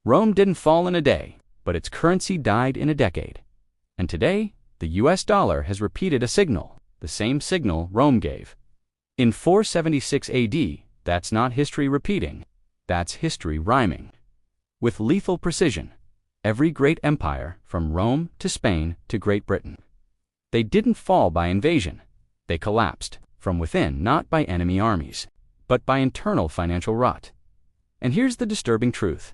Rome didn't fall in a day, but its currency died in a decade. And today, the US dollar has repeated a signal, the same signal Rome gave. In 476 AD, that's not history repeating, that's history rhyming. With lethal precision, every great empire, from Rome to Spain to Great Britain, they didn't fall by invasion. They collapsed from within, not by enemy armies, but by internal financial rot. And here's the disturbing truth.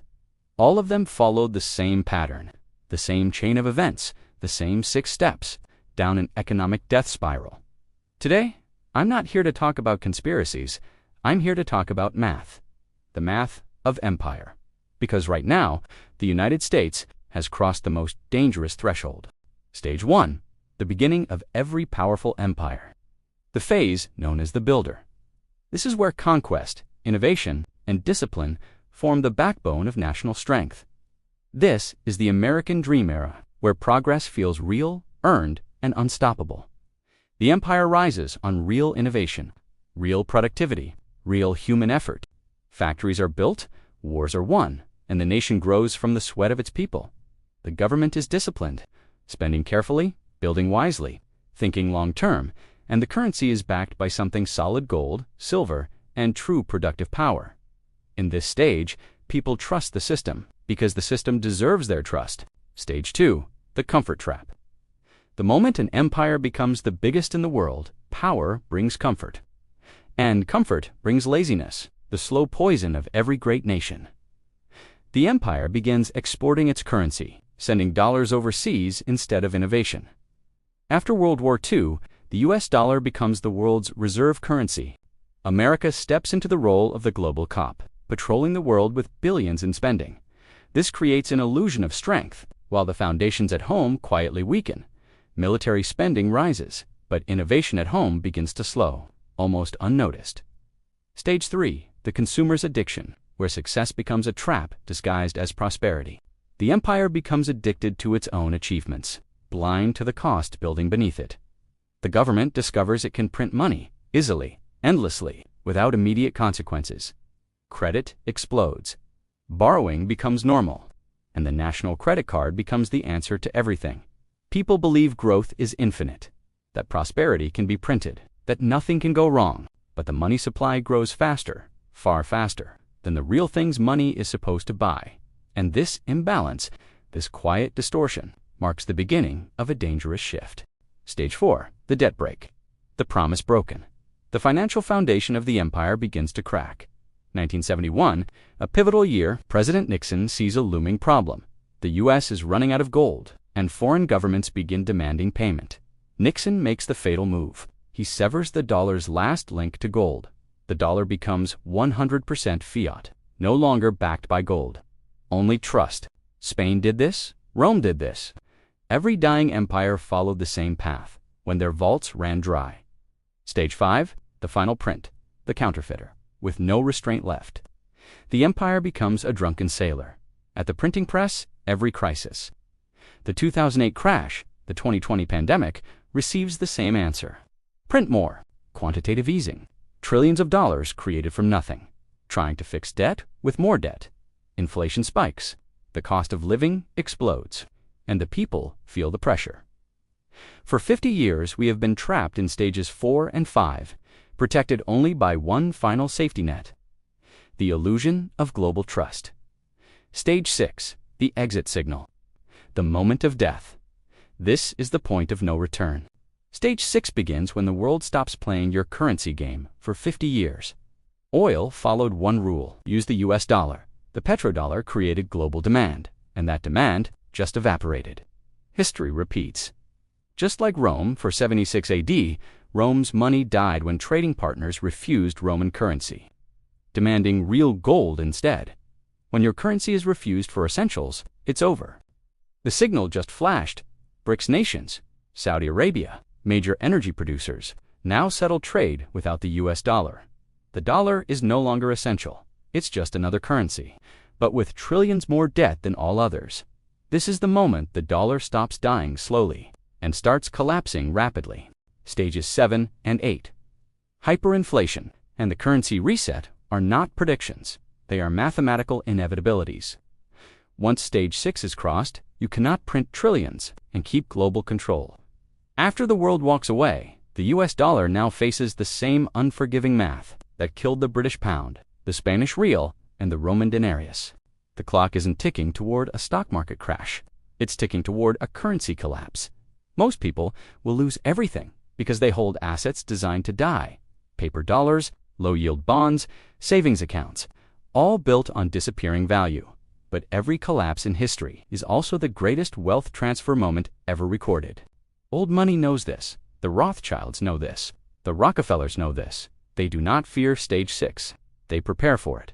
All of them followed the same pattern, the same chain of events, the same 6 steps, down an economic death spiral. Today, I'm not here to talk about conspiracies. I'm here to talk about math. The math of empire. Because right now, the United States has crossed the most dangerous threshold. Stage 1, the beginning of every powerful empire. The phase known as the builder. This is where conquest, innovation, and discipline form the backbone of national strength. This is the American dream era, where progress feels real, earned, and unstoppable. The empire rises on real innovation, real productivity, real human effort. Factories are built, wars are won, and the nation grows from the sweat of its people. The government is disciplined, spending carefully, building wisely, thinking long-term, and the currency is backed by something solid: gold, silver, and true productive power. In this stage, people trust the system because the system deserves their trust. Stage 2, the comfort trap. The moment an empire becomes the biggest in the world, power brings comfort. And comfort brings laziness, the slow poison of every great nation. The empire begins exporting its currency, sending dollars overseas instead of innovation. After World War II, the US dollar becomes the world's reserve currency. America steps into the role of the global cop, patrolling the world with billions in spending. This creates an illusion of strength, while the foundations at home quietly weaken. Military spending rises, but innovation at home begins to slow, almost unnoticed. Stage 3, the consumer's addiction, where success becomes a trap disguised as prosperity. The empire becomes addicted to its own achievements, blind to the cost building beneath it. The government discovers it can print money, easily, endlessly, without immediate consequences. Credit explodes. Borrowing becomes normal, and the national credit card becomes the answer to everything. People believe growth is infinite, that prosperity can be printed, that nothing can go wrong, but the money supply grows faster, far faster, than the real things money is supposed to buy. And this imbalance, this quiet distortion, marks the beginning of a dangerous shift. Stage 4, the debt break. The promise broken. The financial foundation of the empire begins to crack. 1971, a pivotal year, President Nixon sees a looming problem. The US is running out of gold, and foreign governments begin demanding payment. Nixon makes the fatal move. He severs the dollar's last link to gold. The dollar becomes 100% fiat, no longer backed by gold. Only trust. Spain did this. Rome did this. Every dying empire followed the same path when their vaults ran dry. Stage 5, the final print, the counterfeiter, with no restraint left. The empire becomes a drunken sailor. At the printing press, every crisis. The 2008 crash, the 2020 pandemic, receives the same answer. Print more. Quantitative easing. Trillions of dollars created from nothing. Trying to fix debt with more debt. Inflation spikes. The cost of living explodes. And the people feel the pressure. For 50 years, we have been trapped in stages 4 and 5, protected only by one final safety net: the illusion of global trust. Stage 6, the exit signal. The moment of death. This is the point of no return. Stage 6 begins when the world stops playing your currency game for 50 years. Oil followed one rule: use the US dollar. The petrodollar created global demand, and that demand just evaporated. History repeats. Just like Rome for 76 AD, Rome's money died when trading partners refused Roman currency, demanding real gold instead. When your currency is refused for essentials, it's over. The signal just flashed. BRICS nations, Saudi Arabia, major energy producers, now settle trade without the US dollar. The dollar is no longer essential. It's just another currency, but with trillions more debt than all others. This is the moment the dollar stops dying slowly and starts collapsing rapidly. Stages 7 and 8. Hyperinflation and the currency reset are not predictions. They are mathematical inevitabilities. Once stage 6 is crossed, you cannot print trillions and keep global control. After the world walks away, the US dollar now faces the same unforgiving math that killed the British pound, the Spanish real, and the Roman denarius. The clock isn't ticking toward a stock market crash. It's ticking toward a currency collapse. Most people will lose everything because they hold assets designed to die. Paper dollars, low-yield bonds, savings accounts, all built on disappearing value. But every collapse in history is also the greatest wealth transfer moment ever recorded. Old money knows this. The Rothschilds know this. The Rockefellers know this. They do not fear stage 6. They prepare for it.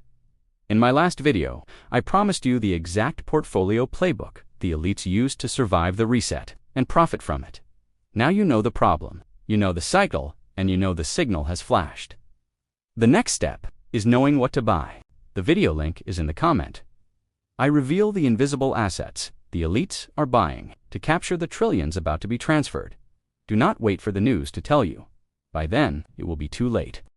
In my last video, I promised you the exact portfolio playbook the elites used to survive the reset and profit from it. Now you know the problem, you know the cycle, and you know the signal has flashed. The next step is knowing what to buy. The video link is in the comment. I reveal the invisible assets the elites are buying to capture the trillions about to be transferred. Do not wait for the news to tell you. By then, it will be too late.